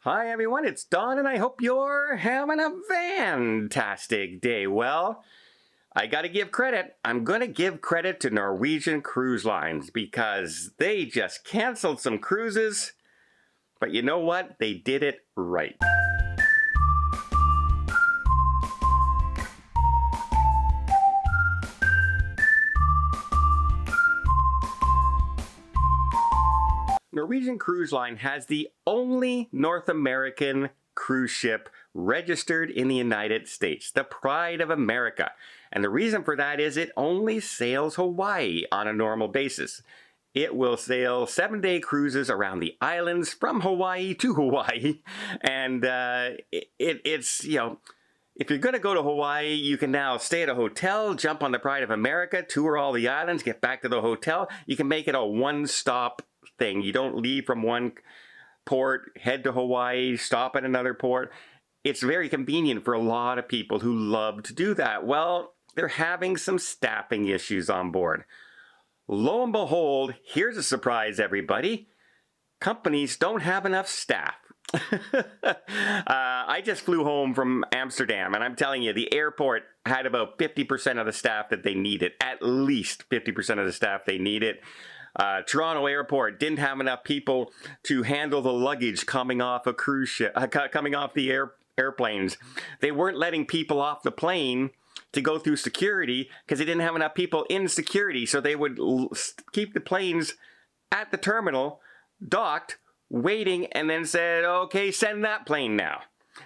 Hi everyone, it's Don and I hope you're having a fantastic day. Well, I gotta give credit. I'm gonna give credit to Norwegian Cruise Lines because they just canceled some cruises, but you know what? They did it right. Norwegian Cruise Line has the only North American cruise ship registered in the United States, the Pride of America. And the reason for that is it only sails Hawaii on a normal basis. It will sail 7-day cruises around the islands from Hawaii to Hawaii. And it's, if you're going to go to Hawaii, you can now stay at a hotel, jump on the Pride of America, tour all the islands, get back to the hotel. You can make it a one-stop thing. You don't leave from one port, head to Hawaii, stop at another port. It's very convenient for a lot of people who love to do that. Well, they're having some staffing issues on board. Lo and behold, here's a surprise, everybody. Companies don't have enough staff. I just flew home from Amsterdam, and I'm telling you, the airport had about 50% of the staff that they needed. At least 50% of the staff they needed. Toronto Airport didn't have enough people to handle the luggage coming off a cruise ship, coming off the airplanes. They weren't letting people off the plane to go through security because they didn't have enough people in security. So they would keep the planes at the terminal, docked, waiting, and then said, okay, send that plane now.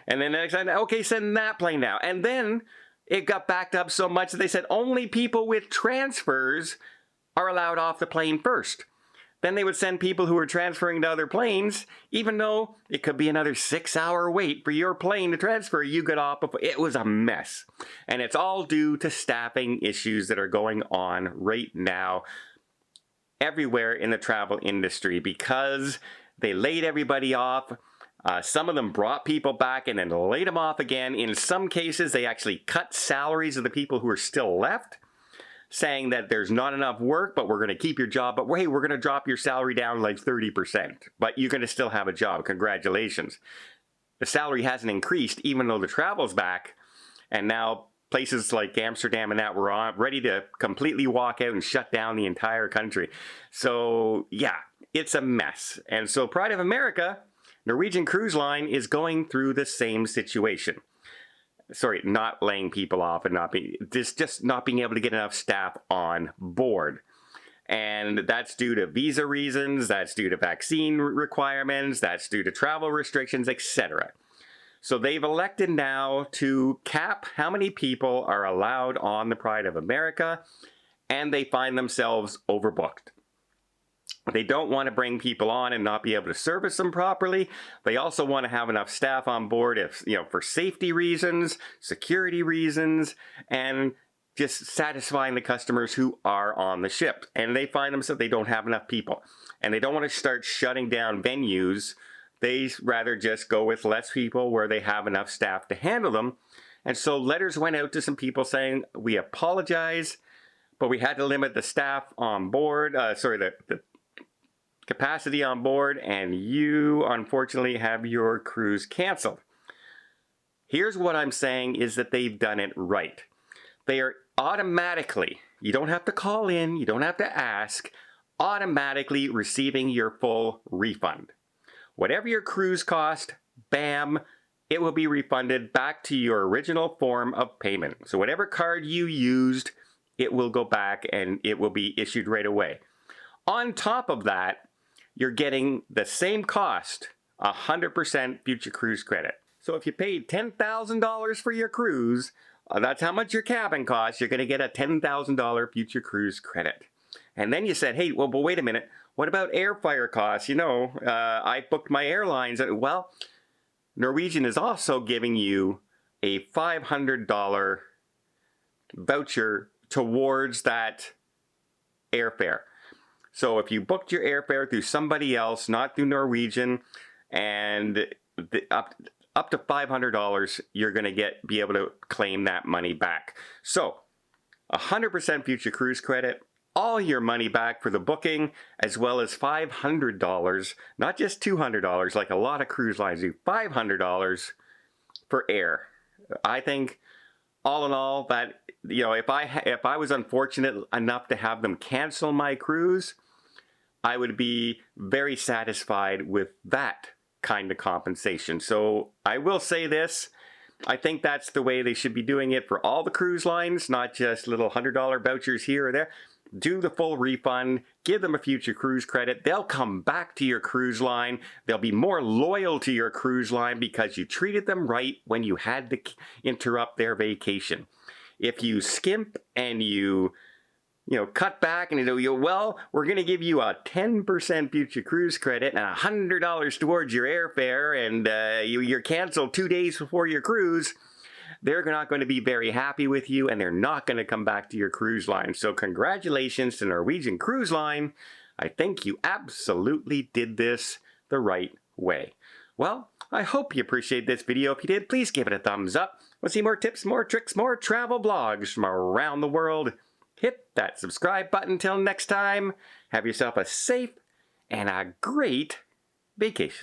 And then the next time, okay, send that plane now. And then it got backed up so much that they said only people with transfers are allowed off the plane first. Then they would send people who were transferring to other planes, even though it could be another 6-hour wait for your plane to transfer. You got off before. It was a mess. And it's all due to staffing issues that are going on right now everywhere in the travel industry because they laid everybody off. Some of them brought people back and then laid them off again. In some cases, they actually cut salaries of the people who are still left, saying that there's not enough work, but we're going to keep your job. But hey, we're going to drop your salary down like 30%, but you're going to still have a job. Congratulations. The salary hasn't increased, even though the travel's back. And now places like Amsterdam and that were ready to completely walk out and shut down the entire country. So yeah, it's a mess. And so Pride of America, Norwegian Cruise Line, is going through the same situation. Sorry, not laying people off and just not being able to get enough staff on board. And that's due to visa reasons, that's due to vaccine requirements, that's due to travel restrictions, etc. So they've elected now to cap how many people are allowed on the Pride of America, and they find themselves overbooked. They don't want to bring people on and not be able to service them properly. They also want to have enough staff on board for safety reasons, security reasons, and just satisfying the customers who are on the ship. And they find themselves, they don't have enough people. And they don't want to start shutting down venues. They rather just go with less people where they have enough staff to handle them. And so letters went out to some people saying, we apologize, but we had to limit the staff on board, the capacity on board, and you unfortunately have your cruise canceled. Here's what I'm saying is that they've done it right. They are automatically, you don't have to call in, you don't have to ask, automatically receiving your full refund. Whatever your cruise cost, bam, it will be refunded back to your original form of payment. So whatever card you used, it will go back and it will be issued right away. On top of that, you're getting the same cost, 100% future cruise credit. So if you paid $10,000 for your cruise, that's how much your cabin costs, you're going to get a $10,000 future cruise credit. And then you said, hey, well, but wait a minute, what about airfare costs? I booked my airlines. Well, Norwegian is also giving you a $500 voucher towards that airfare. So if you booked your airfare through somebody else, not through Norwegian, and up to $500, you're going to be able to claim that money back. So 100% future cruise credit, all your money back for the booking, as well as $500, not just $200 like a lot of cruise lines do, $500 for air. I think all in all that, if I was unfortunate enough to have them cancel my cruise, I would be very satisfied with that kind of compensation. So I will say this, I think that's the way they should be doing it for all the cruise lines, not just little $100 vouchers here or there. Do the full refund, give them a future cruise credit. They'll come back to your cruise line. They'll be more loyal to your cruise line because you treated them right when you had to interrupt their vacation. If you skimp and you cut back and well, we're going to give you a 10% future cruise credit and $100 towards your airfare, and you're canceled 2 days before your cruise, they're not going to be very happy with you, and they're not going to come back to your cruise line. So congratulations to Norwegian Cruise Line. I think you absolutely did this the right way. Well, I hope you appreciate this video. If you did, please give it a thumbs up. Want to see more tips, more tricks, more travel blogs from around the world? Hit that subscribe button. Till next time, have yourself a safe and a great vacation.